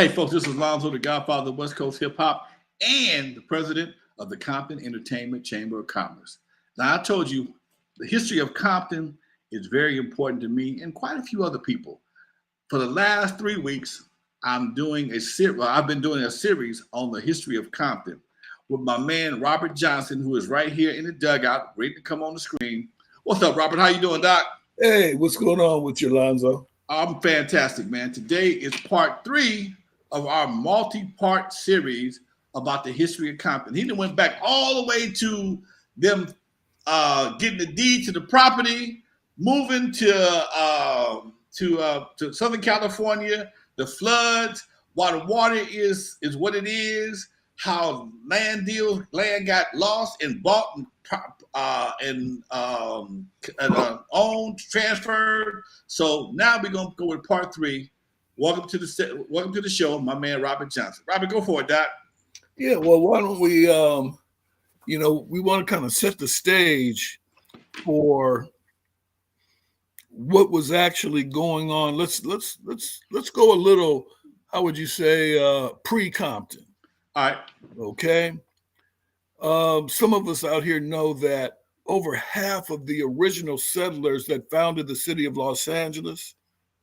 Hey, folks, this is Lonzo, the godfather of West Coast hip hop and the president of the Compton Entertainment Chamber of Commerce. Now, I told you the history of Compton is very important to me and quite a few other people. For the last 3 weeks, I'm doing a series. Well, I've been doing a series on the history of Compton with my man Robert Johnson, who is right here in the dugout, ready to come on the screen. What's up, Robert? How you doing, Doc? Hey, what's going on with you, Lonzo? I'm fantastic, man. Today is part 3 of our multi-part series about the history of Compton. He went back all the way to them getting the deed to the property, moving to Southern California, the floods, why the water is what it is, how land got lost and bought and owned, transferred. So now we're gonna go with part 3. Welcome to the show, my man Robert Johnson. Robert, go for it, Doc. Yeah, well, why don't we we want to kind of set the stage for what was actually going on. Let's go a little, how would you say, pre-Compton. All right. Okay. Some of us out here know that over half of the original settlers that founded the city of Los Angeles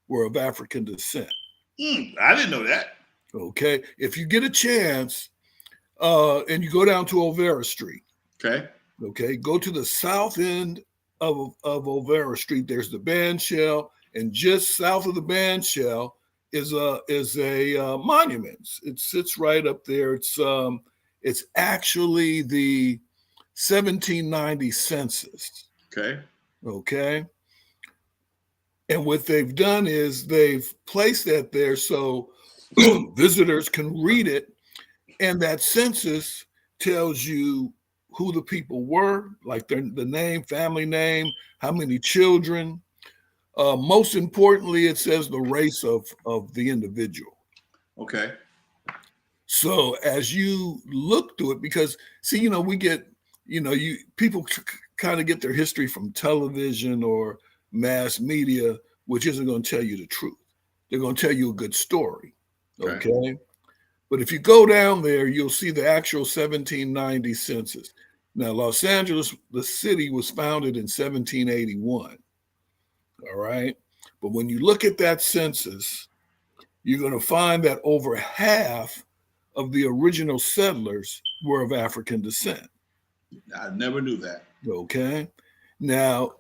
were of African descent. I didn't know that. Okay. If you get a chance and you go down to Olvera Street. Okay. Go to the south end of Olvera Street. There's the band shell. And just south of the band shell is a monument. It sits right up there. It's actually the 1790 census. Okay. And what they've done is they've placed that there so visitors can read it. And that census tells you who the people were, like the name, family name, how many children. Most importantly, it says the race of the individual. Okay. So as you look through it, because see, we get, people kind of get their history from television or mass media, which isn't going to tell you the truth. They're going to tell you a good story. Okay. But if you go down there, you'll see the actual 1790 census. Now, Los Angeles, the city, was founded in 1781. All right. But when you look at that census, you're going to find that over half of the original settlers were of African descent. I never knew that. Okay. Now,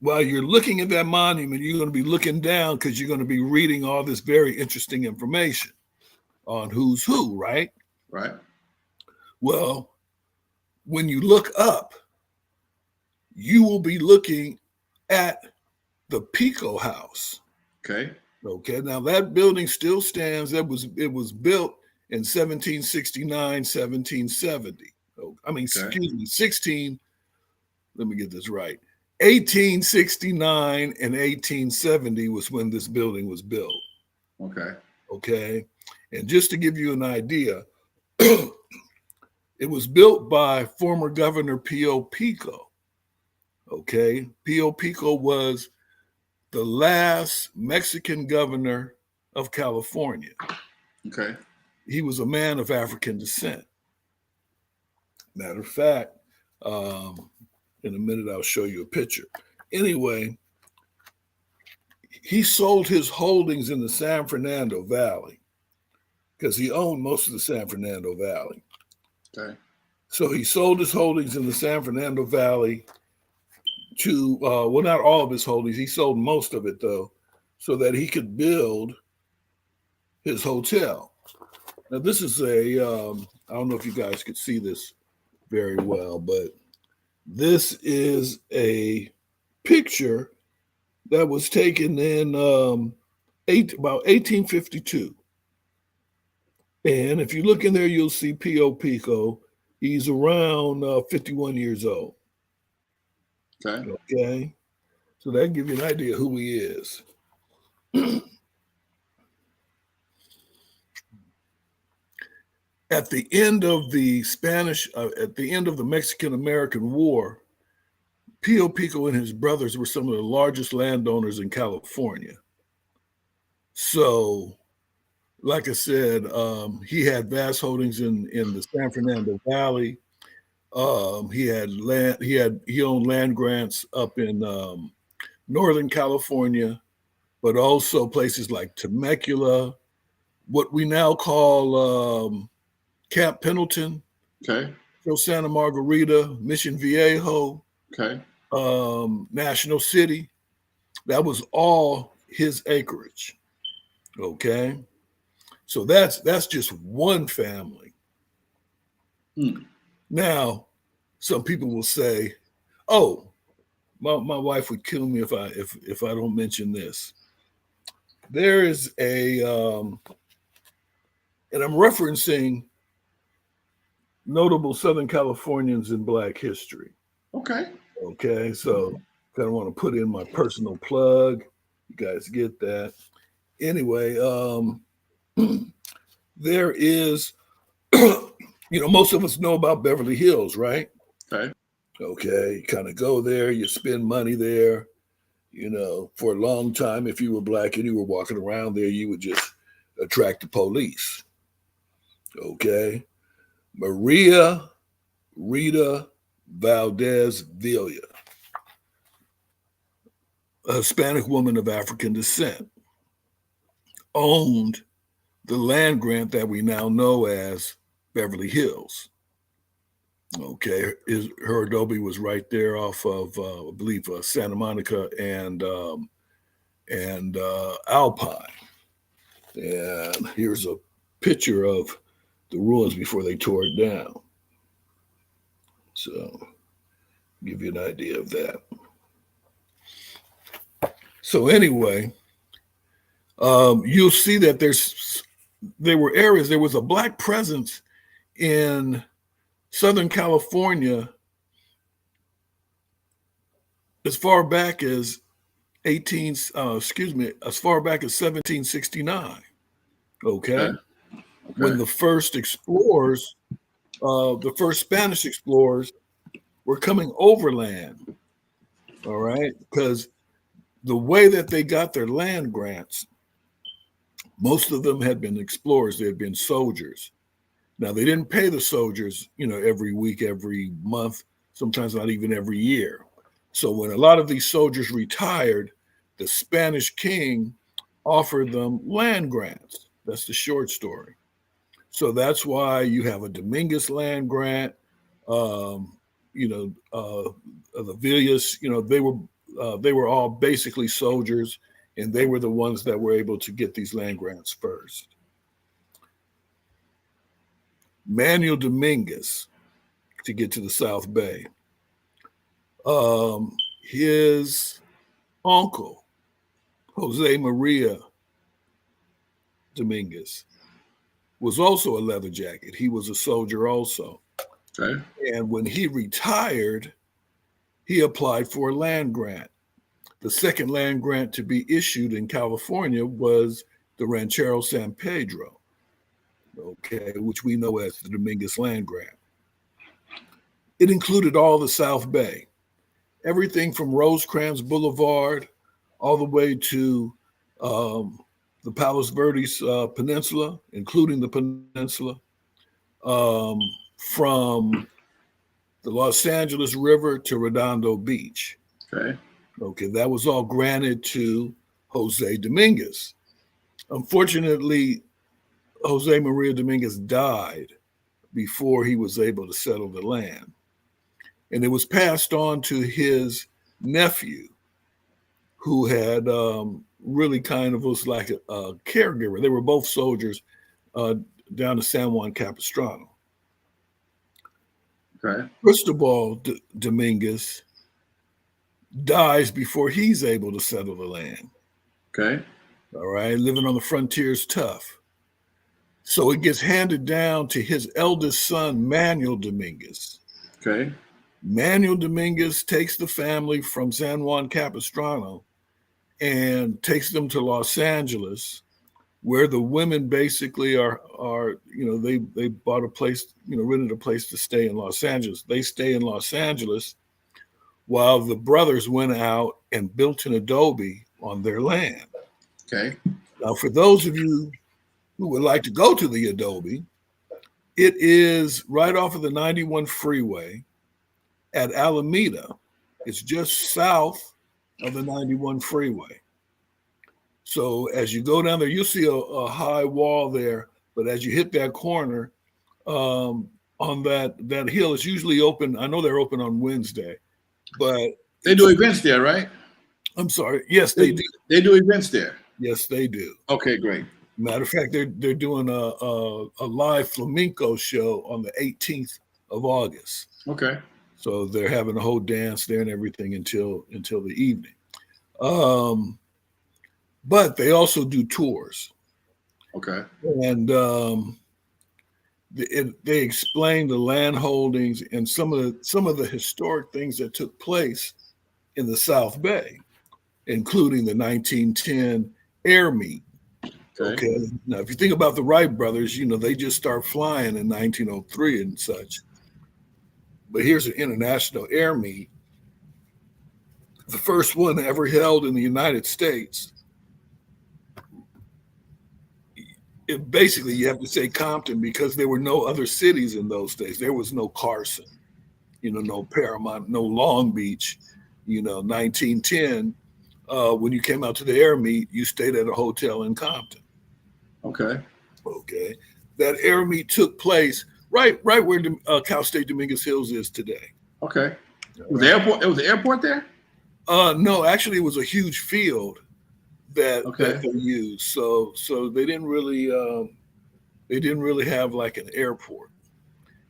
while you're looking at that monument, you're going to be looking down because you're going to be reading all this very interesting information on who's who, right? Right. Well, when you look up, you will be looking at the Pico House. Okay. Now that building still stands. It was built in 1769, 1770. Excuse me, let me get this right. 1869 and 1870 was when this building was built. Okay. And just to give you an idea, it was built by former Governor Pio Pico. Okay. Pio Pico was the last Mexican governor of California. Okay. He was a man of African descent. Matter of fact, in a minute, I'll show you a picture. Anyway, he sold his holdings in the San Fernando Valley because he owned most of the San Fernando Valley. Okay. So he sold his holdings in the San Fernando Valley to, not all of his holdings. He sold most of it, though, so that he could build his hotel. Now, this is I don't know if you guys could see this very well, but this is a picture that was taken in about 1852. And if you look in there, you'll see Pio Pico. He's around 51 years old. Okay. So that gives you an idea who he is. At the end of the Mexican-American War, Pio Pico and his brothers were some of the largest landowners in California. So like I said, he had vast holdings in the San Fernando Valley. He had land. He owned land grants up in Northern California, but also places like Temecula, what we now call Camp Pendleton, Okay. Santa Margarita, Mission Viejo, Okay. National City. That was all his acreage. Okay. So that's just one family. Now, some people will say, "Oh, my wife would kill me if I don't mention this." There is a, and I'm referencing notable Southern Californians in Black history. Okay. Okay, so kind of want to put in my personal plug. You guys get that. Anyway, there is, most of us know about Beverly Hills, right? Okay. Okay, kind of go there, you spend money there. For a long time, if you were Black and you were walking around there, you would just attract the police. Okay. Maria Rita Valdez Villa, a Hispanic woman of African descent, owned the land grant that we now know as Beverly Hills. Okay, her adobe was right there off of, I believe, Santa Monica and Alpine. And here's a picture of the ruins before they tore it down. So, give you an idea of that. So anyway, you'll see that there were areas, there was a Black presence in Southern California as far back as as far back as 1769. Okay. When the first explorers, the first Spanish explorers were coming overland. All right. Because the way that they got their land grants, most of them had been explorers. They had been soldiers. Now, they didn't pay the soldiers, every week, every month, sometimes not even every year. So when a lot of these soldiers retired, the Spanish king offered them land grants. That's the short story. So that's why you have a Dominguez land grant. The Villas, they were all basically soldiers, and they were the ones that were able to get these land grants first. Manuel Dominguez, to get to the South Bay. His uncle, Jose Maria Dominguez, was also a leather jacket. He was a soldier also. Okay. And when he retired, he applied for a land grant. The second land grant to be issued in California was the Ranchero San Pedro, okay, which we know as the Dominguez land grant. It included all the South Bay, everything from Rosecrans Boulevard all the way to the Palos Verdes Peninsula, including the peninsula, from the Los Angeles River to Redondo Beach. Okay, that was all granted to Jose Dominguez. Unfortunately, Jose Maria Dominguez died before he was able to settle the land. And it was passed on to his nephew, who had really kind of was like a caregiver. They were both soldiers down to San Juan Capistrano. Okay. Cristobal Dominguez dies before he's able to settle the land. Okay. All right. Living on the frontier is tough. So it gets handed down to his eldest son, Manuel Dominguez. Okay. Manuel Dominguez takes the family from San Juan Capistrano and takes them to Los Angeles, where the women basically are they bought a place, rented a place to stay in Los Angeles. They stay in Los Angeles while the brothers went out and built an adobe on their land. Okay. Now, for those of you who would like to go to the Adobe, it is right off of the 91 freeway at Alameda. It's just south of the 91 freeway. So as you go down there, you'll see a high wall there, but as you hit that corner, on that hill, it's usually open. I know they're open on Wednesday, but they do events there, right? I'm sorry. Yes, they do. They do events there. Yes, they do. Okay, great. Matter of fact, they're doing a live flamenco show on the 18th of August. Okay. So they're having a whole dance there and everything until the evening. But they also do tours. Okay. And they explain the land holdings and some of the historic things that took place in the South Bay, including the 1910 air meet. Okay. Now, if you think about the Wright brothers, they just start flying in 1903 and such. But here's an international air meet, the first one ever held in the United States. Basically, you have to say Compton because there were no other cities in those days. There was no Carson, no Paramount, no Long Beach. 1910, when you came out to the air meet, you stayed at a hotel in Compton. Okay. That air meet took place right where Cal State Dominguez Hills is today. Okay. Was the airport? It was the airport there? No, actually, it was a huge field that they used. So they didn't really have like an airport.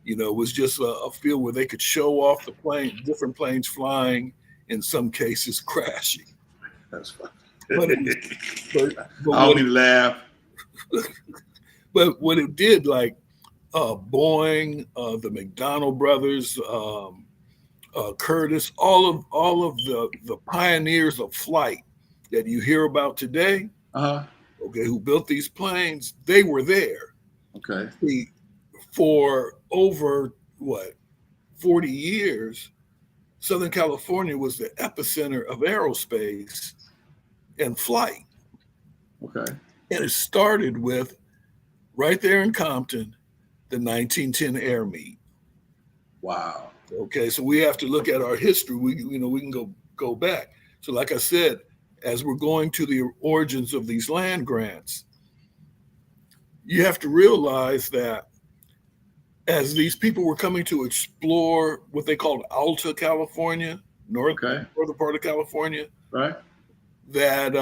It was just a field where they could show off the plane, different planes flying, in some cases crashing. That's funny. But I only laugh. But what it did, like Boeing, the McDonnell brothers, Curtis, all of the pioneers of flight that you hear about today, who built these planes, they were there. Okay. For over 40 years, Southern California was the epicenter of aerospace and flight. Okay. And it started with right there in Compton, the 1910 air meet. Wow. Okay, so we have to look at our history. We can go back. So like I said, as we're going to the origins of these land grants, you have to realize that as these people were coming to explore what they called Alta California, northern part of California, right? That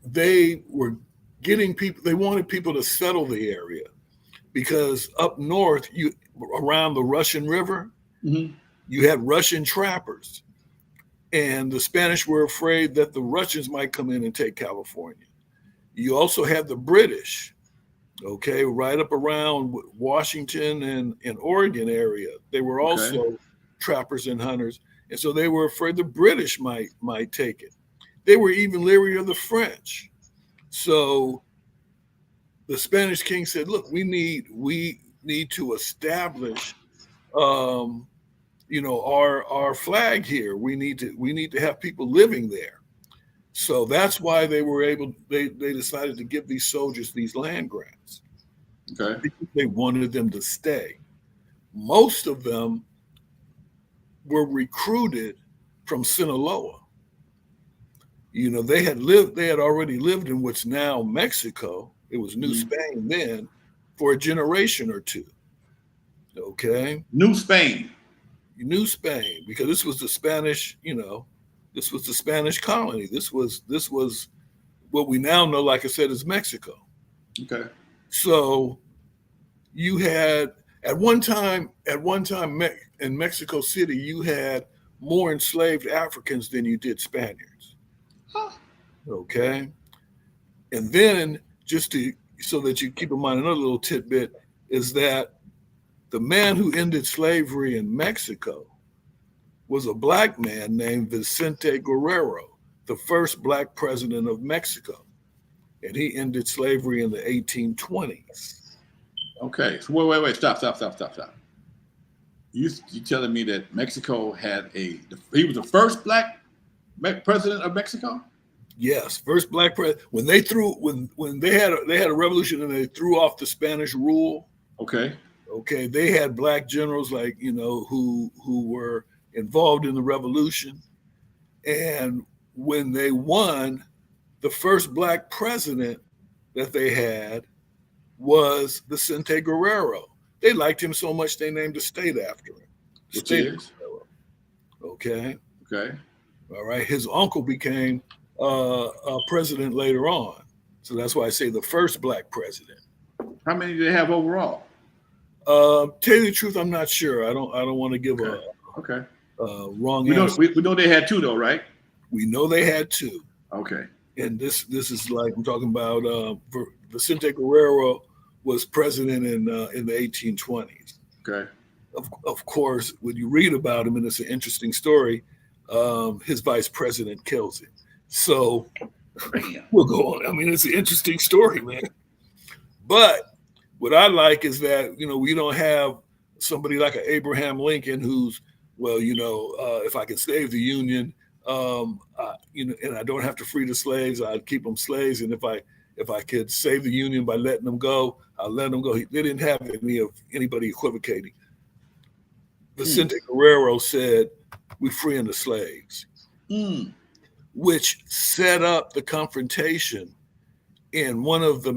they were getting people. They wanted people to settle the area because up north, around the Russian River, you had Russian trappers, and the Spanish were afraid that the Russians might come in and take California. You also had the British. Right up around Washington and Oregon area. They were also trappers and hunters. And so they were afraid the British might take it. They were even leery of the French. So the Spanish king said, look, we need to establish our flag here. We need to have people living there. So that's why they decided to give these soldiers these land grants. Okay. Because they wanted them to stay. Most of them were recruited from Sinaloa. They had already lived in what's now Mexico. It was New Spain then for a generation or two. Okay. New Spain, because this was the Spanish, this was the Spanish colony. This was what we now know, like I said, is Mexico. Okay. So you had at one time in Mexico City, you had more enslaved Africans than you did Spaniards. Huh. Okay. And then so that you keep in mind, another little tidbit is that the man who ended slavery in Mexico was a black man named Vicente Guerrero, the first black president of Mexico. And he ended slavery in the 1820s. Okay. So wait. Stop. You telling me that Mexico he was the first black president of Mexico? Yes, first black president. When they had a revolution and they threw off the Spanish rule. Okay. Okay, they had black generals like who were involved in the revolution, and when they won, the first black president that they had was Vicente Guerrero. They liked him so much they named a state after him. Which is? Okay. Okay. All right. His uncle became president later on. So that's why I say the first black president. How many do they have overall? Tell you the truth, I'm not sure. I don't want to give a wrong answer. We know they had two though, right? We know they had two. Okay. And this is like I'm talking about. Vicente Guerrero was president in the 1820s. Okay. Of course, when you read about him, and it's an interesting story, his vice president kills him. So we'll go on. I mean, it's an interesting story, man. But what I like is that, we don't have somebody like an Abraham Lincoln who's, if I can save the Union, and I don't have to free the slaves, I'd keep them slaves. And if I could save the Union by letting them go, I'll let them go. They didn't have anybody equivocating. Vicente Guerrero said, "We're freeing the slaves," which set up the confrontation in one of the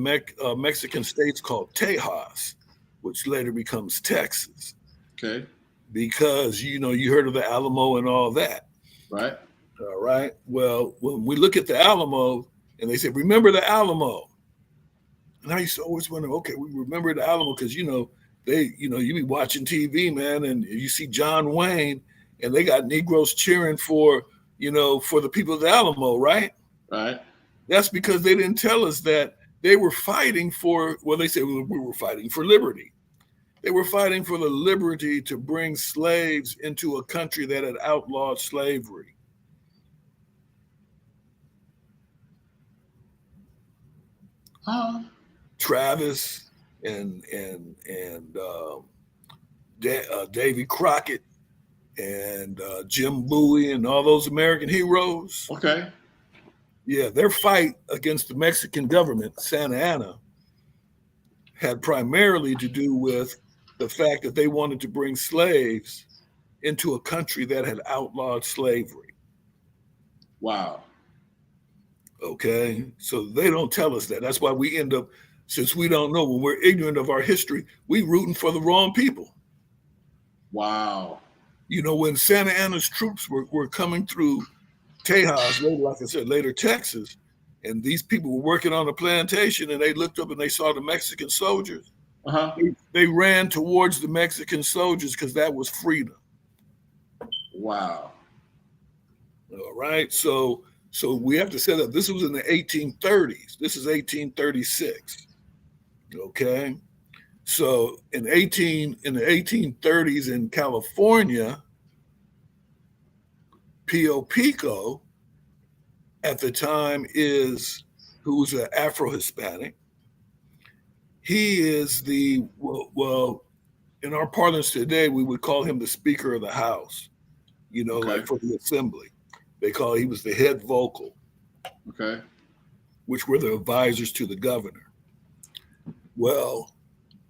Mexican states called Tejas, which later becomes Texas. Okay. Because, you heard of the Alamo and all that. Right. All right. Well, when we look at the Alamo and they say, remember the Alamo. And I used to always wonder, okay, we remember the Alamo because, you be watching TV, man, and you see John Wayne and they got Negroes cheering for the people of the Alamo, right? Right. That's because they didn't tell us that they were fighting for, they said we were fighting for liberty. They were fighting for the liberty to bring slaves into a country that had outlawed slavery. Travis and Davy Crockett and Jim Bowie and all those American heroes. Okay. Yeah, their fight against the Mexican government, Santa Anna, had primarily to do with the fact that they wanted to bring slaves into a country that had outlawed slavery. Wow. Okay, so they don't tell us that. That's why we end up, since we don't know, when we're ignorant of our history, we rooting for the wrong people. Wow. When Santa Anna's troops were coming through Tejas, later, like I said, later Texas, and these people were working on a plantation and they looked up and they saw the Mexican soldiers. They ran towards the Mexican soldiers because that was freedom. Wow. All right. So we have to set up, this was in the 1830s. This is 1836. Okay. So in the 1830s in California, Pio Pico at the time who was an Afro-Hispanic. He is in our parlance today, we would call him the Speaker of the House, like for the assembly. He was the head vocal. Okay. Which were the advisors to the governor. Well,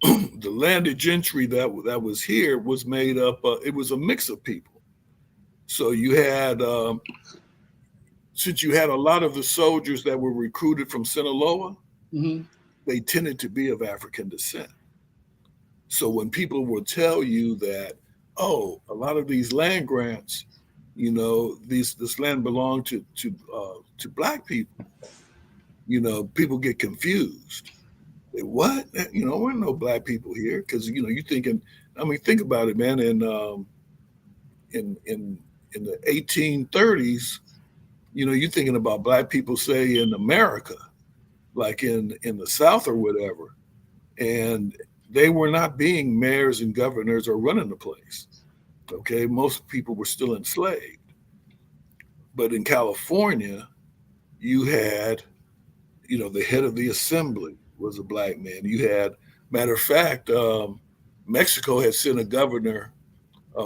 the landed gentry that was here was made up, it was a mix of people. So you had, since you had a lot of the soldiers that were recruited from Sinaloa, they tended to be of African descent. So when people will tell you that, a lot of these land grants, this land belonged to Black people, people get confused. They, what? There are no Black people here, because you're thinking. I mean, think about it, man. In the 1830s, you're thinking about Black people, say in America, like in the South or whatever, and they were not being mayors and governors or running the place. Okay, most people were still enslaved. But in California, you had, the head of the assembly was a Black man. You had, matter of fact, Mexico had sent a governor,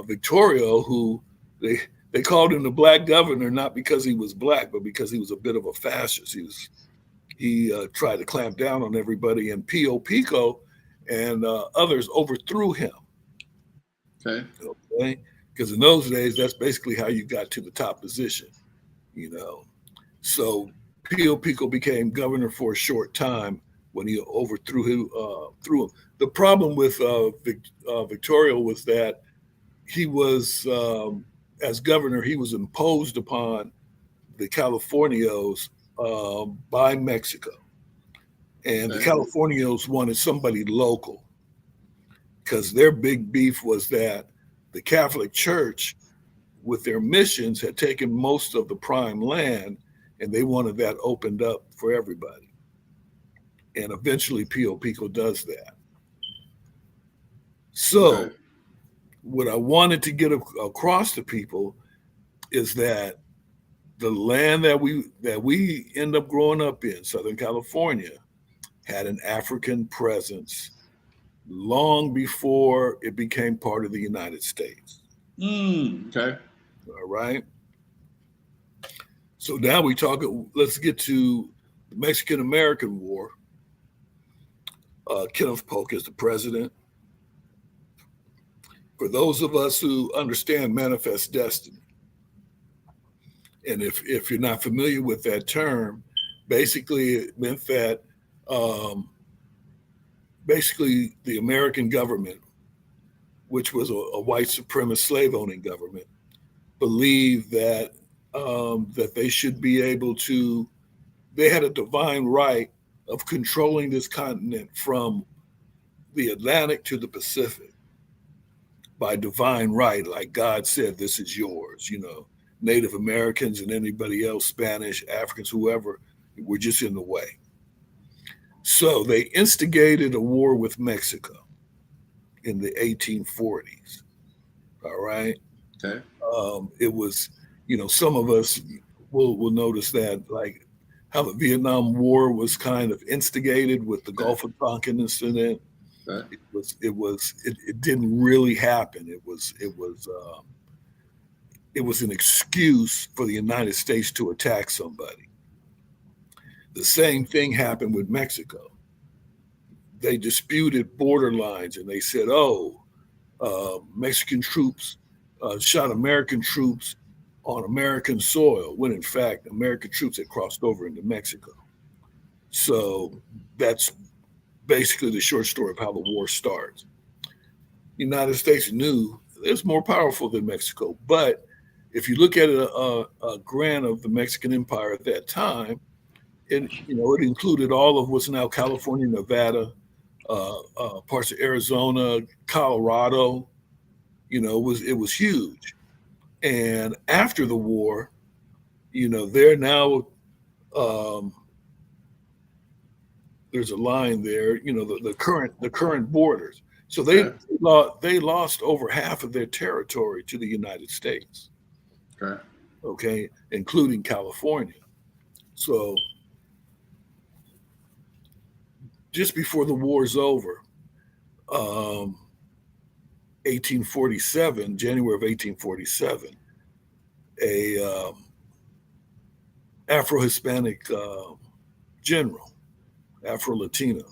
Victorio, who they they called him the black governor, not because he was black, but because he was a bit of a fascist. He tried to clamp down on everybody, and Pio Pico and others overthrew him. Okay. Because in those days, that's basically how you got to the top position, So Pio Pico became governor for a short time when he overthrew him. The problem with Victoria was that he was, as governor, he was imposed upon the Californios by Mexico. And the Californios wanted somebody local because their big beef was that the Catholic Church, with their missions, had taken most of the prime land, and they wanted that opened up for everybody. And eventually Pio Pico does that. So what I wanted to get across to people is that the land that we end up growing up in, Southern California, had an African presence long before it became part of the United States. Okay. All right. So now let's get to the Mexican-American War. Kenneth Polk is the president. For those of us who understand manifest destiny, and if you're not familiar with that term, basically it meant that basically the American government, which was a white supremacist slave-owning government, believed that that they should be able to, they had a divine right of controlling this continent from the Atlantic to the Pacific by divine right, like God said, this is yours. Native Americans and anybody else, Spanish, Africans, whoever, were just in the way. So they instigated a war with Mexico in the 1840s. All right. Okay. It was, some of us will notice that, like how the Vietnam War was kind of instigated with the Gulf of Tonkin incident. It didn't really happen. It was an excuse for the United States to attack somebody. The same thing happened with Mexico. They disputed border lines, and they said, Mexican troops shot American troops on American soil, when in fact American troops had crossed over into Mexico. So that's basically the short story of how the war starts. The United States knew it's more powerful than Mexico, but if you look at a grant of the Mexican Empire at that time, it included all of what's now California, Nevada, parts of Arizona, Colorado. It was huge. And after the war, they're now there's a line there. The current borders. So they lost over half of their territory to the United States. Okay, including California. So just before the war's over, 1847, January of 1847, a Afro-Hispanic general, Afro-Latino,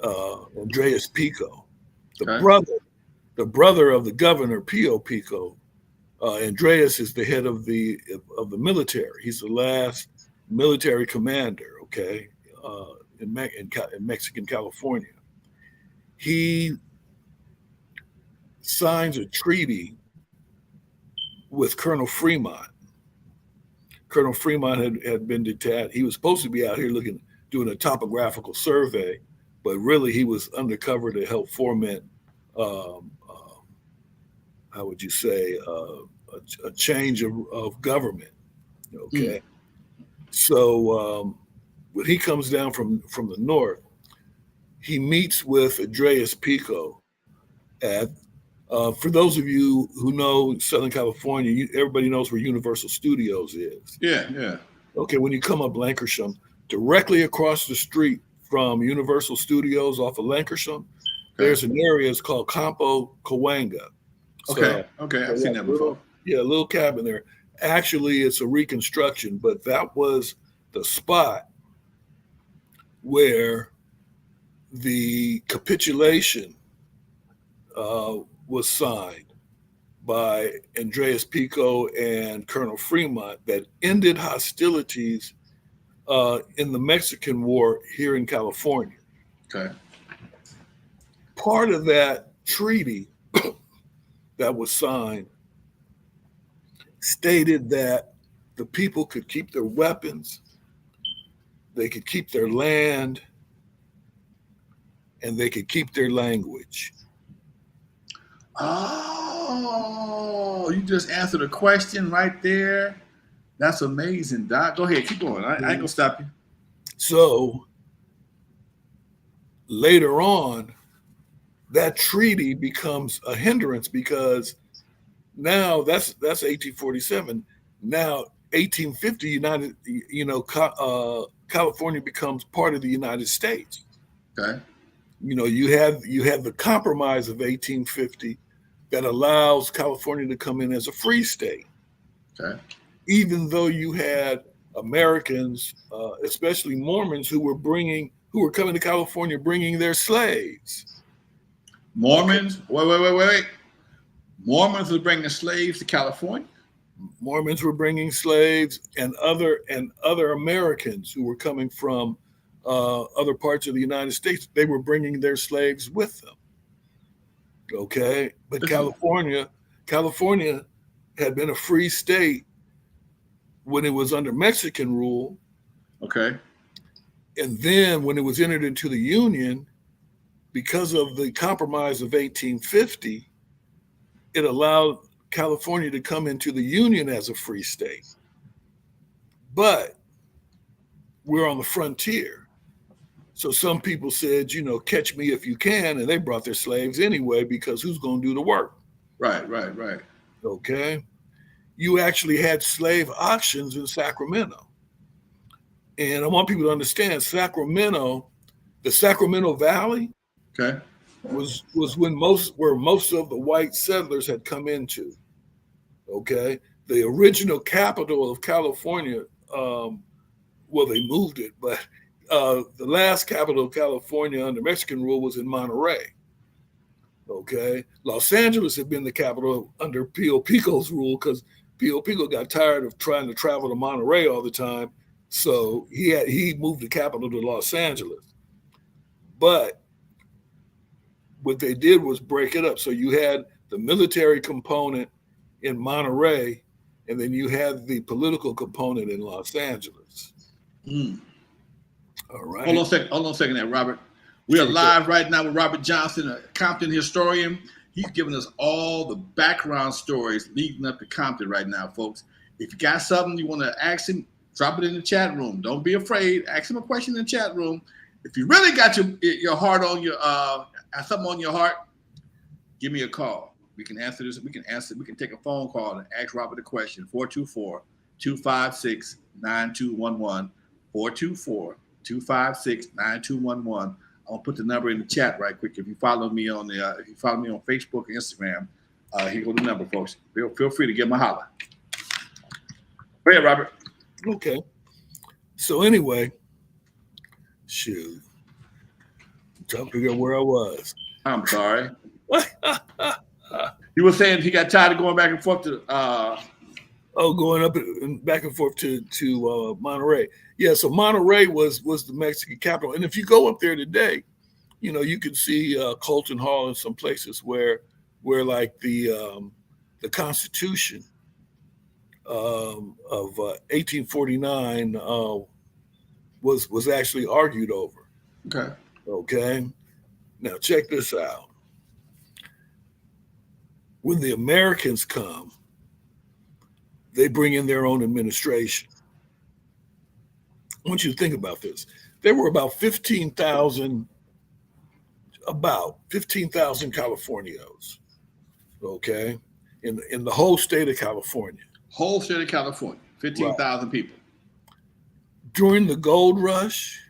Andreas Pico, the brother of the governor, Pio Pico. Andreas is the head of the military. He's the last military commander, okay, in Mexican California. He signs a treaty with Colonel Fremont. Colonel Fremont had been detached. He was supposed to be out here doing a topographical survey, but really he was undercover to help foment, how would you say, a change of government. Okay. So when he comes down from the north, he meets with Andreas Pico at, for those of you who know Southern California, everybody knows where Universal Studios is. Yeah. Okay, when you come up Lankershim, directly across the street from Universal Studios off of Lankershim, there's an area, it's called Campo Cahuenga. Okay, I've seen that before. Yeah, a little cabin there. Actually, it's a reconstruction, but that was the spot where the capitulation was signed by Andreas Pico and Colonel Fremont that ended hostilities in the Mexican War here in California. Okay. Part of that treaty that was signed stated that the people could keep their weapons, they could keep their land, and they could keep their language. Oh, you just answered a question right there. That's amazing, Doc. Go ahead, keep going. I ain't gonna stop you. So later on, that treaty becomes a hindrance because now that's 1847. Now 1850, California becomes part of the United States. Okay. You have the Compromise of 1850 that allows California to come in as a free state. Okay. Even though you had Americans, especially Mormons, who were coming to California bringing their slaves. Mormons? Okay. Wait. Mormons were bringing slaves to California? Mormons were bringing slaves, and other Americans who were coming from other parts of the United States. They were bringing their slaves with them. Okay, but California had been a free state when it was under Mexican rule. Okay. And then when it was entered into the Union, because of the Compromise of 1850, it allowed California to come into the Union as a free state. But we're on the frontier. So some people said, catch me if you can. And they brought their slaves anyway, because who's going to do the work? Right. Okay. You actually had slave auctions in Sacramento. And I want people to understand Sacramento, the Sacramento Valley, okay, was where most of the white settlers had come into. Okay. The original capital of California, they moved it, but the last capital of California under Mexican rule was in Monterey. Okay. Los Angeles had been the capital under Pio Pico's rule because Pio Pico got tired of trying to travel to Monterey all the time. So he moved the capital to Los Angeles. But what they did was break it up. So you had the military component in Monterey, and then you had the political component in Los Angeles. All right. Hold on a second there, Robert. We are live right now with Robert Johnson, a Compton historian. He's giving us all the background stories leading up to Compton right now, folks. If you got something you want to ask him, drop it in the chat room. Don't be afraid. Ask him a question in the chat room. If you really got your heart on your something on your heart, give me a call. We can answer this. We can take a phone call and ask Robert a question. 424-256-9211. 424-256-9211. I'll put the number in the chat right quick. If you follow me on Facebook and Instagram, here goes the number, folks. Feel free to give them a holler. Go ahead, Robert. Okay. So anyway, shoot. I'm trying to figure out where I was. I'm sorry. You were saying he got tired of going back and forth to going up and back and forth to Monterey. Yeah, so Monterey was the Mexican capital. And if you go up there today, you can see Colton Hall and some places where like the Constitution of 1849 was actually argued over. Okay. Now check this out. When the Americans come, they bring in their own administration. I want you to think about this. There were about 15,000 Californios, okay, in the whole state of California. Whole state of California, 15,000 people. During the gold rush,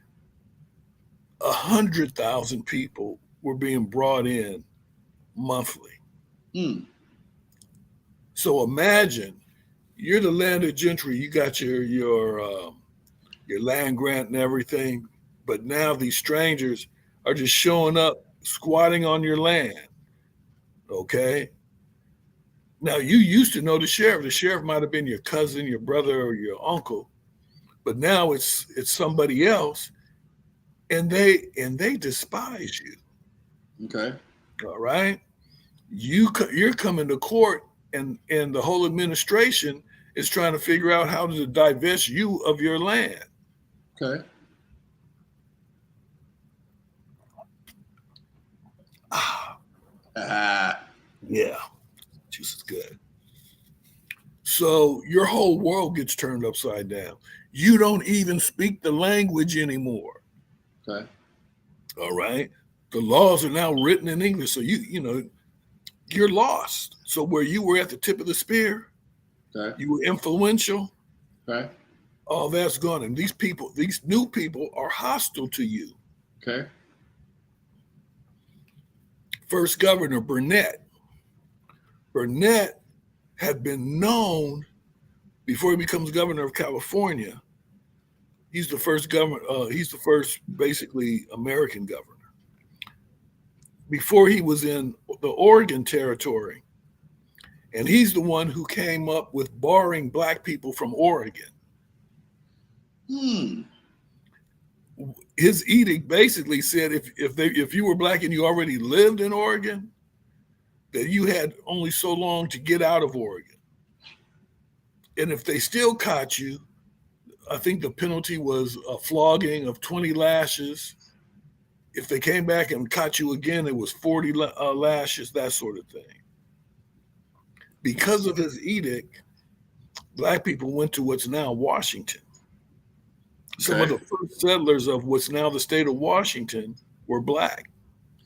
100,000 people were being brought in monthly. So imagine you're the landed gentry. You got your land grant and everything, but now these strangers are just showing up, squatting on your land. Okay. Now you used to know the sheriff. The sheriff might have been your cousin, your brother, or your uncle, but now it's somebody else, and they despise you. Okay. All right. You're coming to court, and the whole administration is trying to figure out how to divest you of your land. Okay. Yeah, juice is good. So your whole world gets turned upside down. You don't even speak the language anymore. Okay. All right. The laws are now written in English, so you're lost. So where you were at the tip of the spear, okay, you were influential. Okay. All that's gone, and these new people are hostile to you. Okay. First Governor Burnett had been known before he becomes governor of California. He's the first governor. He's the first basically American governor. Before he was in the Oregon Territory, and he's the one who came up with barring Black people from Oregon. His edict basically said if you were Black and you already lived in Oregon, that you had only so long to get out of Oregon. And if they still caught you, I think the penalty was a flogging of 20 lashes. If they came back and caught you again, it was 40 lashes, that sort of thing. Because of his edict, Black people went to what's now Washington. Some of the first settlers of what's now the state of Washington were Black.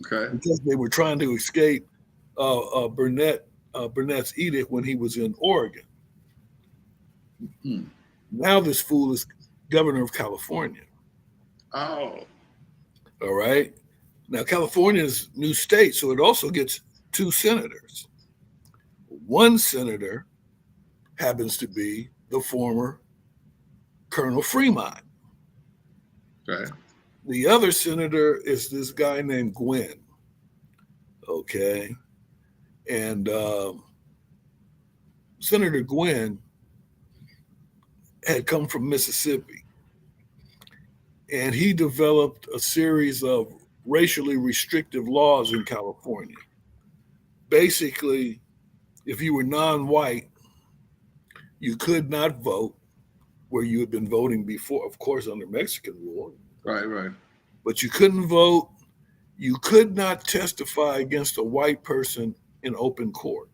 Okay. Because they were trying to escape Burnett's edict when he was in Oregon. Now this fool is governor of California. Oh. All right. Now California is a new state, so it also gets 2 senators. One senator happens to be the former Colonel Fremont. Okay. The other senator is this guy named Gwynn. Okay. And Senator Gwynn had come from Mississippi. And he developed a series of racially restrictive laws in California. Basically, if you were non-white, you could not vote where you had been voting before, of course, under Mexican rule. Right. But you couldn't vote. You could not testify against a white person in open court.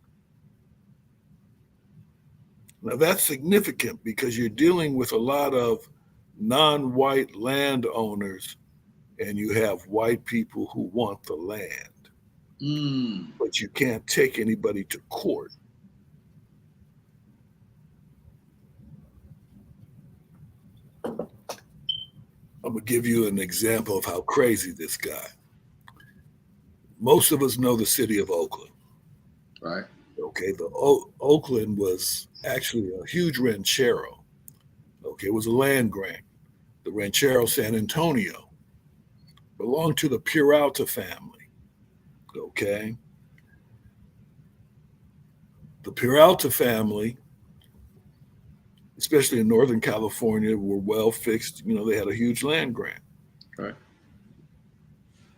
Now that's significant because you're dealing with a lot of non-white landowners, and you have white people who want the land. But you can't take anybody to court. I'm going to give you an example of how crazy this guy. Most of us know the city of Oakland. Right. Okay, Oakland was actually a huge ranchero. Okay, it was a land grant. The Ranchero San Antonio belonged to the Peralta family. Okay. The Peralta family, especially in Northern California, were well fixed. They had a huge land grant. Right.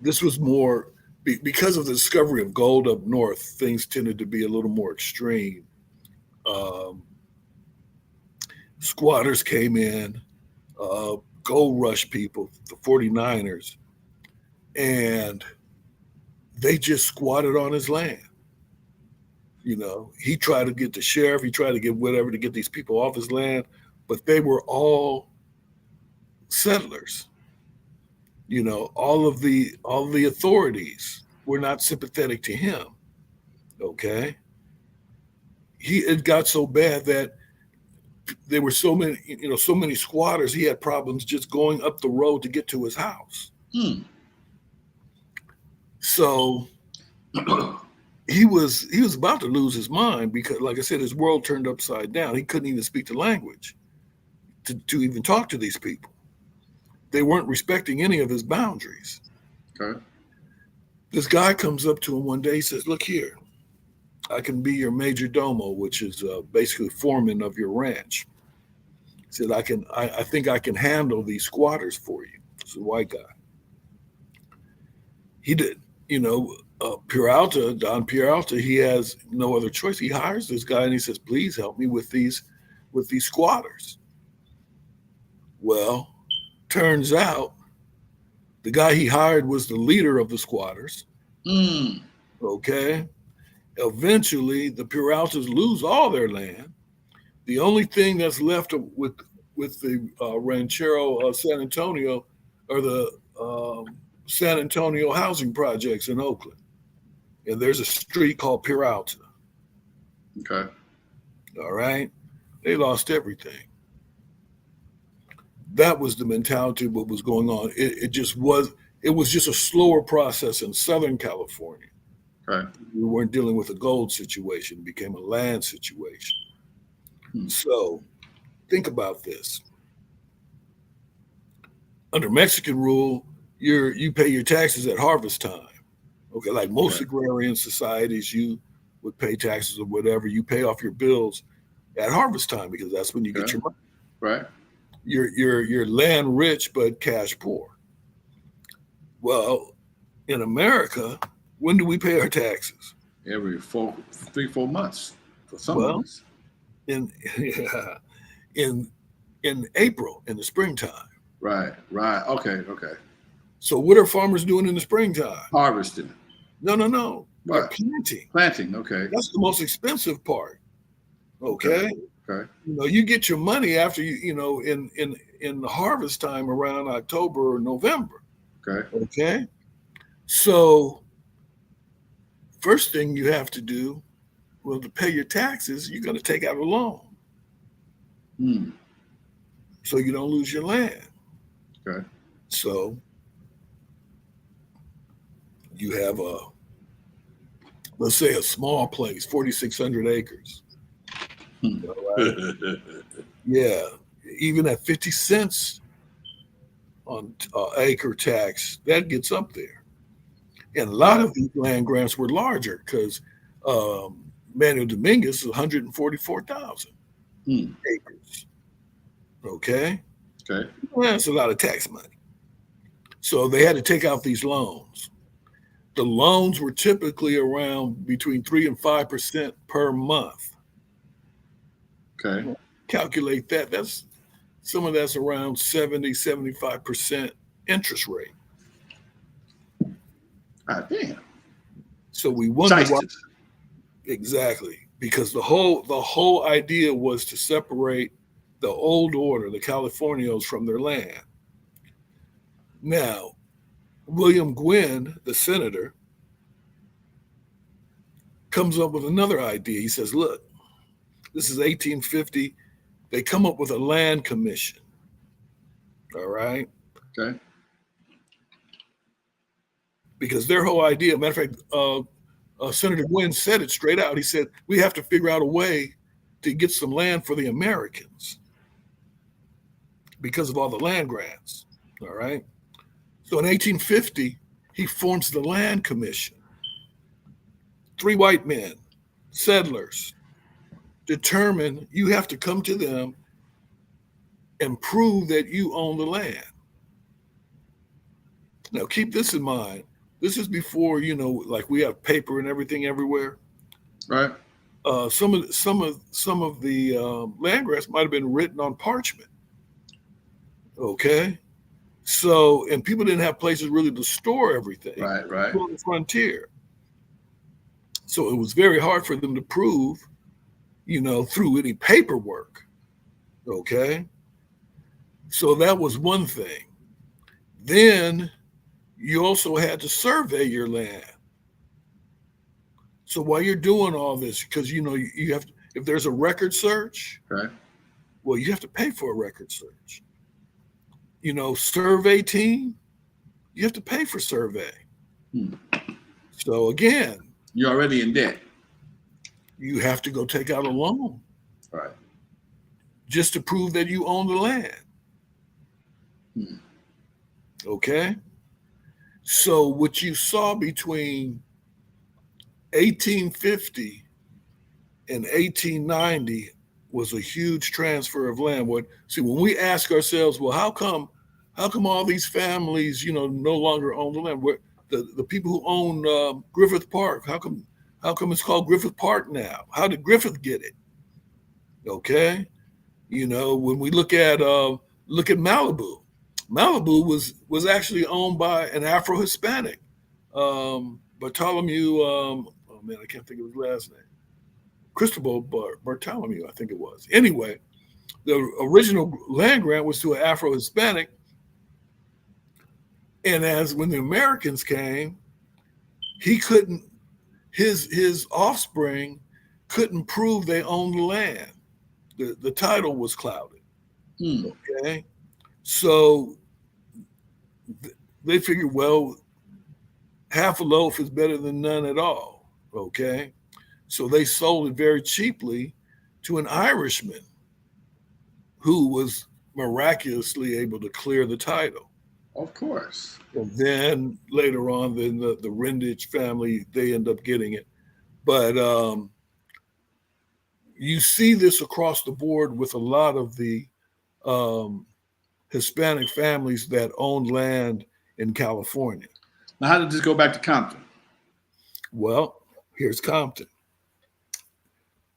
This was more because of the discovery of gold up north. Things tended to be a little more extreme. Squatters came in, gold rush people, the 49ers, and they just squatted on his land. He tried to get the sheriff, he tried to get whatever to get these people off his land, but they were all settlers. All of the authorities were not sympathetic to him. Okay. It got so bad that there were so many squatters, he had problems just going up the road to get to his house. So he was about to lose his mind because, like I said, his world turned upside down. He couldn't even speak the language to even talk to these people. They weren't respecting any of his boundaries. Okay. This guy comes up to him one day. He says, "Look here, I can be your major domo, which is basically foreman of your ranch." He said, I think I can handle these squatters for you." It's a white guy. He did, Peralta, Don Peralta, he has no other choice. He hires this guy and he says, "Please help me with these squatters." Well, turns out the guy he hired was the leader of the squatters. Okay. Eventually, the Peraltas lose all their land. The only thing that's left with the Ranchero San Antonio are the San Antonio housing projects in Oakland. And there's a street called Peralta. Okay. All right. They lost everything. That was the mentality of what was going on. It was just a slower process in Southern California. Right. We weren't dealing with a gold situation. It became a land situation. So think about this. Under Mexican rule, you pay your taxes at harvest time. Okay, like most agrarian societies, you would pay taxes or whatever. You pay off your bills at harvest time because that's when you get your money. Right. You're land rich but cash poor. Well, in America, when do we pay our taxes? Every 3-4 months for some of us. In April, in the springtime. Right. Okay. So what are farmers doing in the springtime? Harvesting. No. They're planting. Planting. Okay. That's the most expensive part. Okay. You get your money after in the harvest time around October or November. Okay. So first thing you have to do, to pay your taxes, you're going to take out a loan. So you don't lose your land. Okay. So you have let's say a small place, 4,600 acres. Right? Yeah. Even at 50 cents on acre tax, that gets up there. And a lot of these land grants were larger because Manuel Dominguez is 144,000 acres. Okay. That's a lot of tax money. So they had to take out these loans. The loans were typically around between 3 and 5% per month. Okay. Calculate that. Some of that's around 70-75% interest rate. Damn. So we wonder why. Exactly. Because the whole idea was to separate the old order, the Californios, from their land. Now, William Gwynn, the senator, comes up with another idea. He says, look, this is 1850. They come up with a land commission. All right. Okay. Because their whole idea, matter of fact, Senator Gwynn said it straight out. He said, we have to figure out a way to get some land for the Americans because of all the land grants. All right. So in 1850, he forms the Land Commission. 3 white men, settlers, determine you have to come to them and prove that you own the land. Now, keep this in mind. This is before, like we have paper and everything everywhere. Right. Some of the land grants might have been written on parchment. Okay. So, and people didn't have places really to store everything. Right. On the frontier. So it was very hard for them to prove, through any paperwork. Okay. So that was one thing. Then you also had to survey your land. So while you're doing all this, because you have to, if there's a record search, well, you have to pay for a record search. Survey team, you have to pay for survey. So again, You're already in debt. You have to go take out a loan. Right. Just to prove that you own the land. Hmm. Okay? So what you saw between 1850 and 1890 was a huge transfer of land. See, when we ask ourselves, well, how come all these families, no longer own the land? The people who own Griffith Park, how come it's called Griffith Park now? How did Griffith get it? Okay, when we look at Malibu, was actually owned by an Afro-Hispanic, Bartholomew. Oh man, I can't think of his last name. Cristobal Bartholomew, I think it was. Anyway, the original land grant was to an Afro-Hispanic, and when the Americans came, he couldn't. His offspring couldn't prove they owned the land. The title was clouded. Okay, so they figured, well, half a loaf is better than none at all. Okay, so they sold it very cheaply to an Irishman who was miraculously able to clear the title. Of course. And then later on, then the Rendich family, they end up getting it. But you see this across the board with a lot of the Hispanic families that owned land in California. Now, how did this go back to Compton? Well, here's Compton.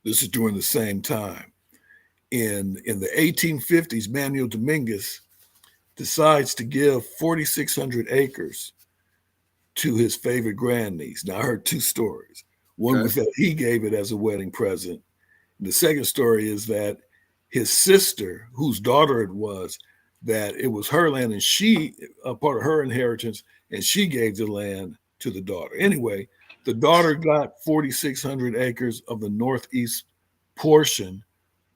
This is during the same time. In the 1850s, Manuel Dominguez decides to give 4,600 acres to his favorite grandniece. Now, I heard two stories. One was that he gave it as a wedding present. The second story is that his sister, whose daughter it was, that it was her land and she, a part of her inheritance, and she gave the land to the daughter. Anyway, the daughter got 4,600 acres of the northeast portion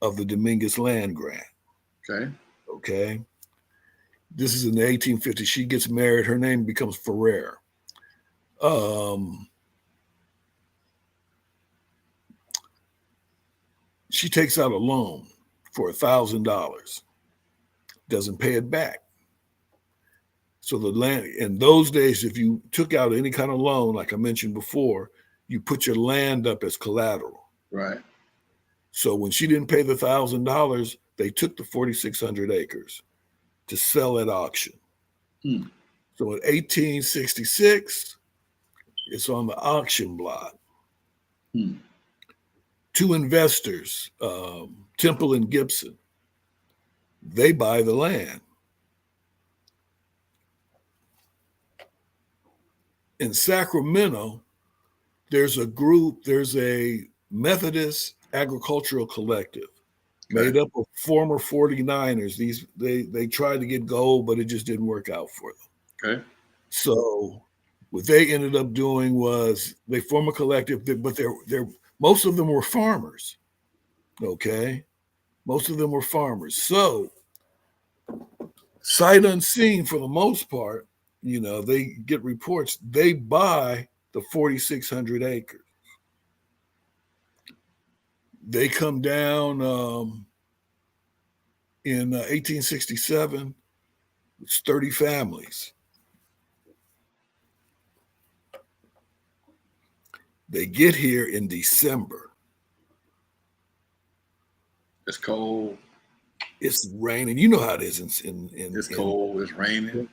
of the Dominguez land grant. Okay. This is in the 1850s. She gets married. Her name becomes Ferrer. She takes out a loan for $1,000. Doesn't pay it back. So the land, in those days, if you took out any kind of loan, like I mentioned before, you put your land up as collateral. Right. So when she didn't pay the $1,000, they took the 4,600 acres to sell at auction. So in 1866, it's on the auction block. Two investors, Temple and Gibson, they buy the land. In Sacramento, there's a Methodist agricultural collective made up of former 49ers. They tried to get gold, but it just didn't work out for them. Okay. So what they ended up doing was they form a collective, but they're most of them were farmers. Okay. Most of them were farmers. So sight unseen for the most part, they get reports, they buy the 4,600 acres. They come down in 1867, it's 30 families. They get here in December. It's cold. It's raining. You know how it is it's cold. It's raining.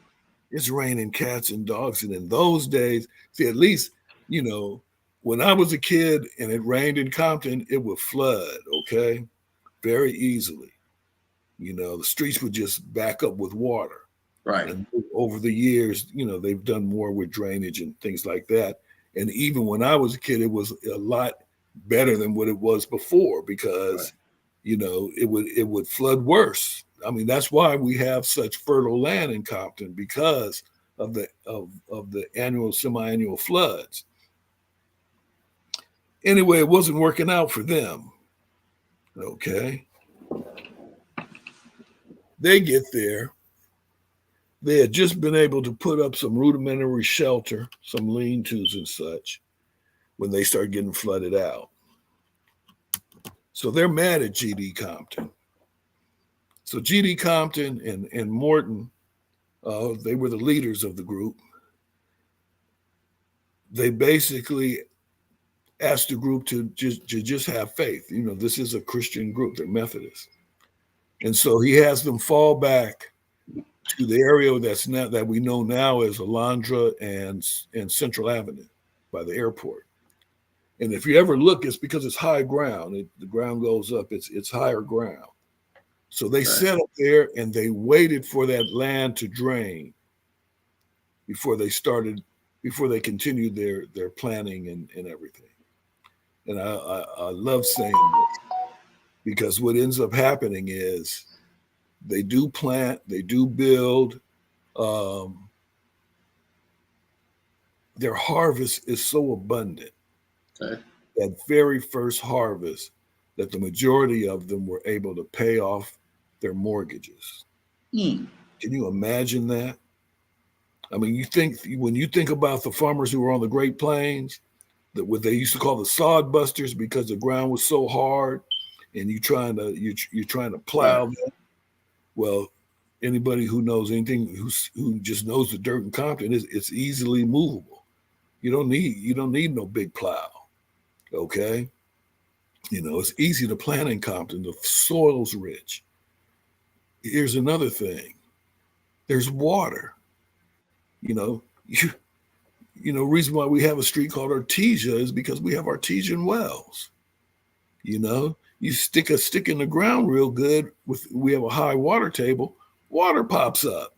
It's raining cats and dogs. And in those days, see, at least, when I was a kid and it rained in Compton, it would flood, okay? Very easily. The streets would just back up with water. Right. And over the years, they've done more with drainage and things like that. And even when I was a kid, it was a lot better than what it was before because, it would flood worse. I mean, that's why we have such fertile land in Compton, because of the annual, semi-annual floods. Anyway, it wasn't working out for them. Okay. They get there. They had just been able to put up some rudimentary shelter, some lean-tos and such. when they start getting flooded out. So they're mad at G.D. Compton. So G.D. Compton and Morton, they were the leaders of the group. They basically asked the group to just have faith. You know, this is a Christian group, they're Methodists. And so he has them fall back to the area that's now that we know now as Alondra and Central Avenue by the airport. And if you ever look, it's because it's high ground. The ground goes up. It's higher ground. So they set up there and they waited for that land to drain before they continued their planning and everything. And I love saying this because what ends up happening is they do plant, they do build. Their harvest is so abundant. Okay. That very first harvest, that the majority of them were able to pay off their mortgages. Can you imagine that? I mean, when you think about the farmers who were on the Great Plains, that what they used to call the sod busters because the ground was so hard, and you're trying to plow them. Well, anybody who knows anything who just knows the dirt in Compton it's easily movable. You don't need no big plow. Okay. You know, it's easy to plant in Compton. The soil's rich. Here's another thing. There's water. You know, reason why we have a street called Artesia is because we have artesian wells. You know, you stick a stick in the ground real good we have a high water table, water pops up.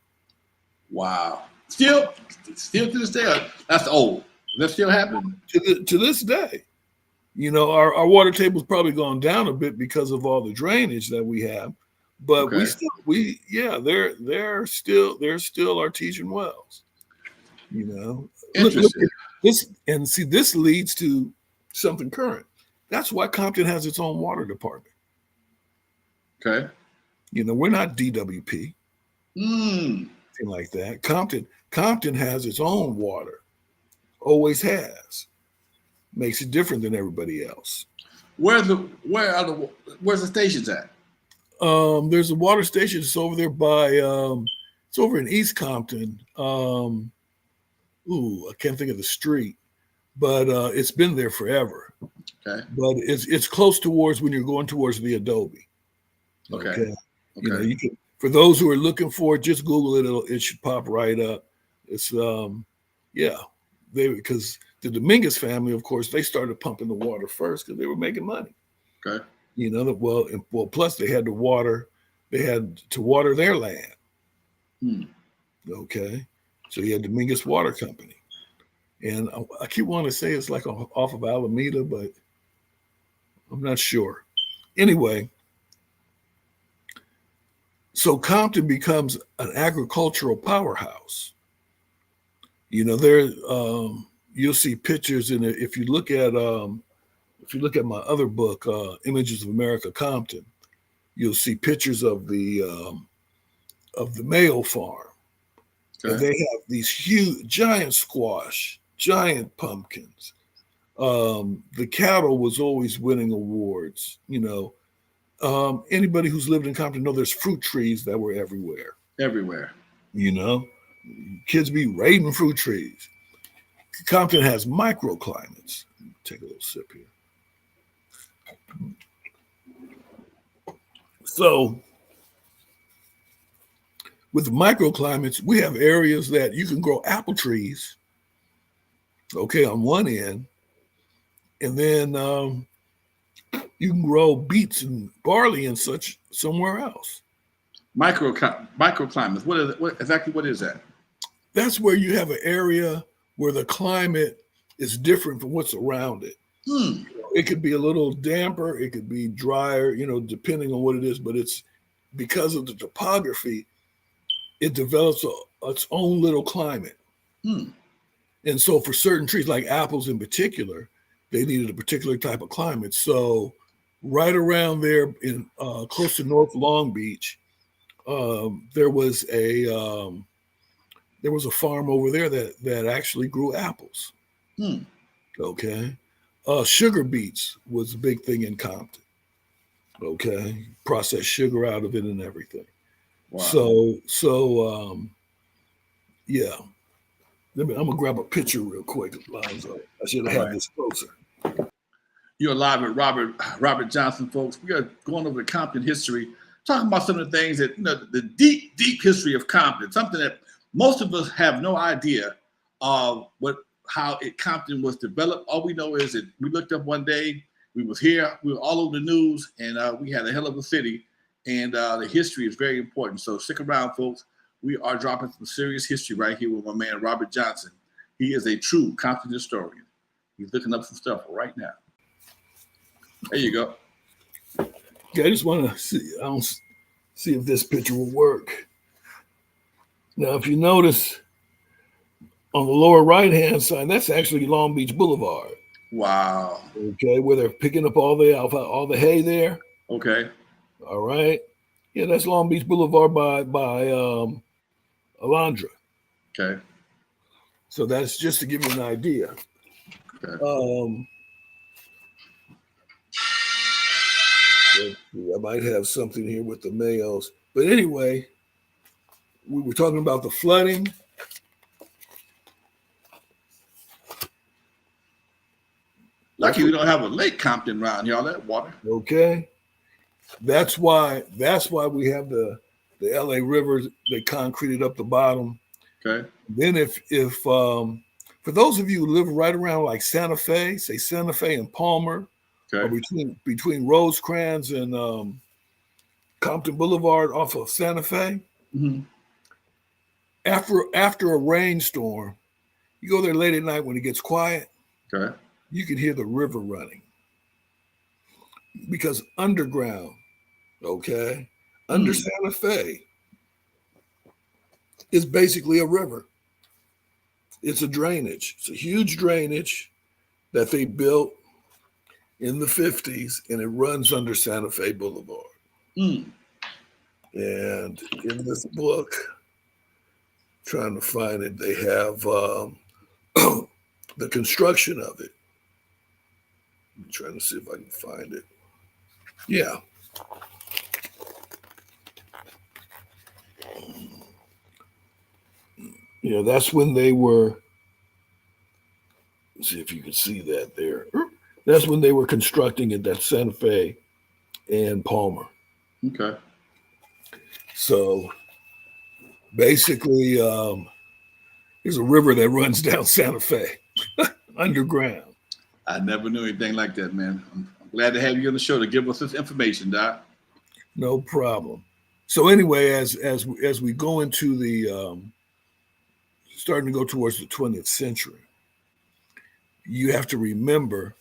Wow. Still to this day, that's old. That still happening? To this day. You know, our water table's probably gone down a bit because of all the drainage that we have, but they're still artesian wells. You know, interesting. Look this, and see, this leads to something current. That's why Compton has its own water department. Okay. You know, we're not DWP. Anything like that. Compton has its own water. Always has. Makes it different than everybody else. Where's the stations at? There's a water station. It's over there by it's over in East Compton. I can't think of the street, but it's been there forever. Okay. But it's close towards when you're going towards the Adobe. Okay. You know, you can, for those who are looking for it, just Google it. It should pop right up. It's because the Dominguez family, of course, they started pumping the water first because they were making money. Okay. You know, plus they had to water their land. Okay. So you had Dominguez Water Company. And I keep wanting to say it's like off of Alameda, but I'm not sure. Anyway, so Compton becomes an agricultural powerhouse. You know, you'll see pictures in it. If you look at my other book, Images of America Compton, you'll see pictures of the Mayo farm. Okay. And they have these huge, giant squash, giant pumpkins. The cattle was always winning awards. You know, anybody who's lived in Compton know there's fruit trees that were everywhere. Everywhere. You know, kids be raiding fruit trees. Compton has microclimates. Take a little sip here. So, with the microclimates, we have areas that you can grow apple trees, okay, on one end, and then you can grow beets and barley and such somewhere else. Microclimates. What is that? That's where you have an area where the climate is different from what's around it. It could be a little damper, it could be drier, you know, depending on what it is, but it's because of the topography, it develops its own little climate. And so for certain trees, like apples in particular, they needed a particular type of climate. So right around there in close to North Long Beach, there was a farm over there that actually grew apples. Okay. Sugar beets was a big thing in Compton. Okay, processed sugar out of it and everything. Wow. So yeah. I'm gonna grab a picture real quick, Lonzo. I should have had this closer. You're live with Robert Johnson, folks. We are going over the Compton history, talking about some of the things that, the deep history of Compton, something that most of us have no idea of how Compton was developed. All we know is that we looked up one day, we was here, we were all over the news, and we had a hell of a city, and the history is very important. So stick around, folks. We are dropping some serious history right here with my man, Robert Johnson. He is a true Compton historian. He's looking up some stuff right now. There you go. Yeah, I just want to see if this picture will work. Now, if you notice on the lower right-hand side, that's actually Long Beach Boulevard. Wow. Okay, where they're picking up all the hay there. Okay. All right. Yeah, that's Long Beach Boulevard by Alondra. Okay. So that's just to give you an idea. Okay. I might have something here with the males. But anyway, we were talking about the flooding. Lucky we don't have a Lake Compton around here, all that water. Okay. That's why we have the LA River. They concreted up the bottom. Okay. Then if for those of you who live right around like Santa Fe, say Santa Fe and Palmer, okay, or between Rosecrans and Compton Boulevard off of Santa Fe, mm-hmm. After a rainstorm, you go there late at night when it gets quiet. Okay. You can hear the river running because underground, okay, under Santa Fe is basically a river. It's a drainage. It's a huge drainage that they built in the 50s, and it runs under Santa Fe Boulevard. And in this book, trying to find it, they have the construction of it. I'm trying to see if I can find it. Yeah. Yeah, that's when they were, let's see if you can see that there. That's when they were constructing it, that Santa Fe and Palmer. Okay. So basically, there's a river that runs down Santa Fe underground. I never knew anything like that, man. I'm glad to have you on the show to give us this information, Doc. No problem. So anyway, as we go into the starting to go towards the 20th century, you have to remember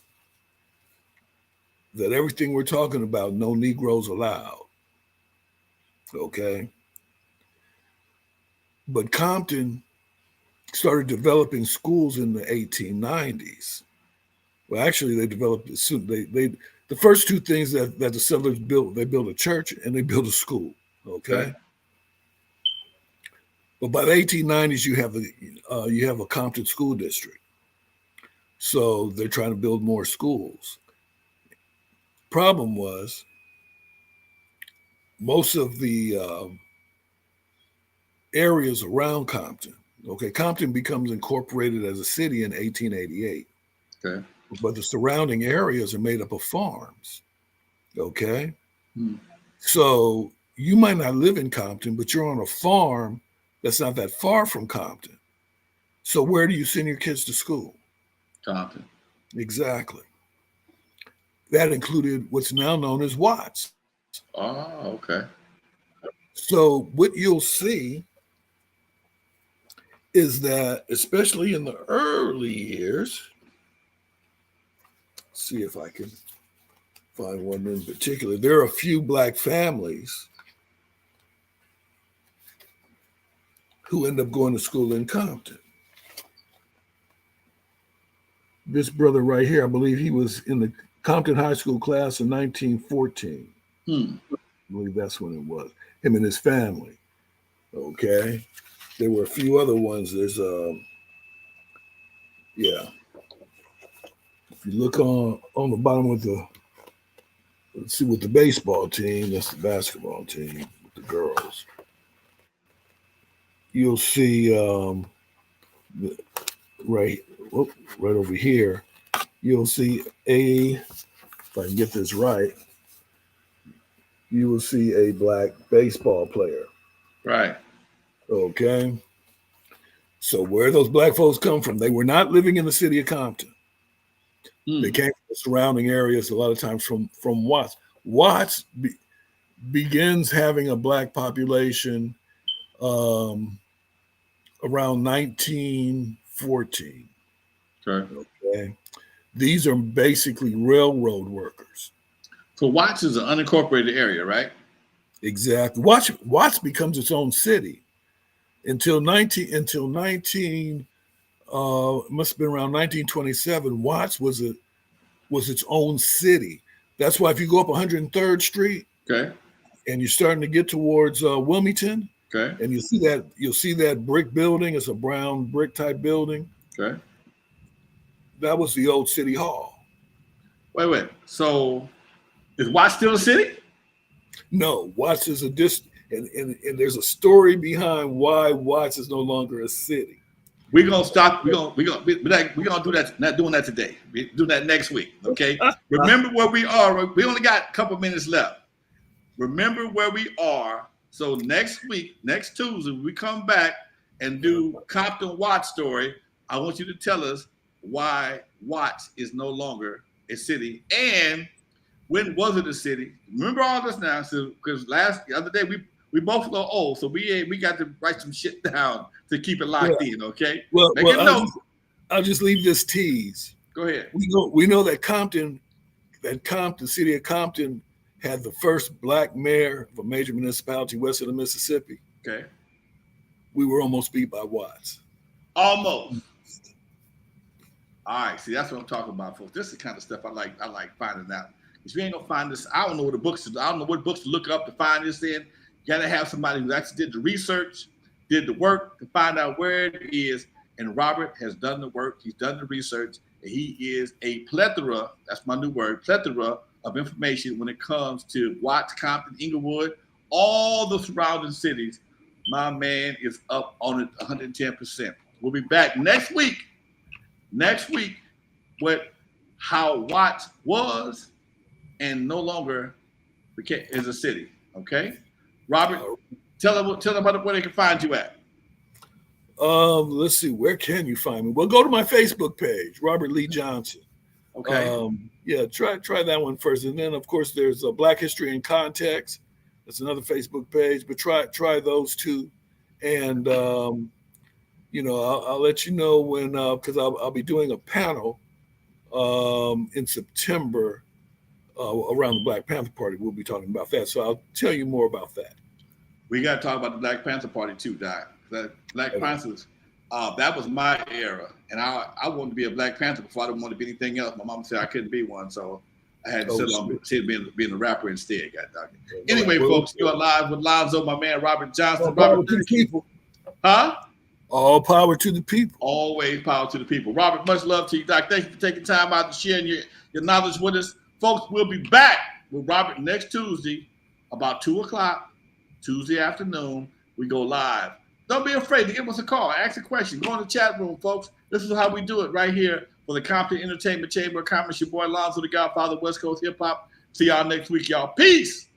that everything we're talking about, no Negroes allowed. Okay. But Compton started developing schools in the 1890s. Well, actually, they developed it soon. The first two things that the settlers built, they built a church and they built a school. Okay. But by the 1890s, you have a Compton school district. So they're trying to build more schools. Problem was, most of the areas around Compton, okay, Compton becomes incorporated as a city in 1888. Okay. But the surrounding areas are made up of farms. Okay. So you might not live in Compton, but you're on a farm that's not that far from Compton. So where do you send your kids to school? Compton. Exactly. That included what's now known as Watts. Oh, okay. So what you'll see is that, especially in the early years, see if I can find one in particular. There are a few Black families who end up going to school in Compton. This brother right here, I believe he was in the Compton High School class in 1914. I believe that's when it was. Him and his family. Okay. There were a few other ones. There's yeah. If you look on the bottom with the, let's see, with the baseball team, that's the basketball team with the girls. You'll see right over here. You'll see if I can get this right, you will see a black baseball player. Right. Okay. So where those black folks come from, they were not living in the city of Compton. They came from the surrounding areas a lot of times from Watts. Watts begins having a black population around 1914. Okay. These are basically railroad workers. So Watts is an unincorporated area, right? Exactly. Watts becomes its own city until 19 must have been around 1927. Watts was its own city. That's why if you go up 103rd Street, okay, and you're starting to get towards Wilmington, okay, and you'll see that brick building. It's a brown brick type building. Okay. That was the old city hall. Wait. So is Watts still a city? No, Watts is and there's a story behind why Watts is no longer a city. We're gonna stop. We're gonna do that. Not doing that today. We do that next week. Okay. Remember where we are. We only got a couple minutes left. Remember where we are. So next week, next Tuesday, we come back and do Compton Watts story. I want you to tell us why Watts is no longer a city, and when was it a city? Remember all this now, so because the other day we both a little old, so we got to write some shit down to keep it locked in. Okay. Well, I'll just leave this tease. Go ahead. We know that the city of Compton had the first black mayor of a major municipality west of the Mississippi. Okay. We were almost beat by Watts. Almost. All right. See, that's what I'm talking about, folks. This is the kind of stuff I like finding out. If you ain't gonna find this, I don't know what books to look up to find this in. You gotta have somebody who actually did the research, did the work to find out where it is. And Robert has done the work, he's done the research, and he is a plethora, that's my new word, plethora of information when it comes to Watts, Compton, Inglewood, all the surrounding cities. My man is up on it 110%. We'll be back next week with how Watts was and no longer is a city. Okay, Robert, tell them where they can find you at. Let's see, where can you find me? Well, go to my Facebook page, Robert Lee Johnson. Okay. Yeah, try that one first, and then of course there's Black History in Context. That's another Facebook page, but try those two, and I'll let you know when because I'll be doing a panel in September. Around the Black Panther Party, we'll be talking about that. So I'll tell you more about that. We got to talk about the Black Panther Party too, Doc. The Black Panthers, that was my era. And I wanted to be a Black Panther before I didn't want to be anything else. My mom said I couldn't be one, so I had to settle on being a rapper instead. Anyway, folks, you are live with Lonzo, my man, Robert Johnson. Power to the people. Huh? All power to the people. Always power to the people. Robert, much love to you, Doc. Thank you for taking time out to sharing your knowledge with us. Folks, we'll be back with Robert next Tuesday about 2:00, Tuesday afternoon. We go live. Don't be afraid to give us a call. Ask a question. Go in the chat room, folks. This is how we do it right here for the Compton Entertainment Chamber of Commerce. Your boy Lonzo, the Godfather of West Coast Hip Hop. See y'all next week, y'all. Peace.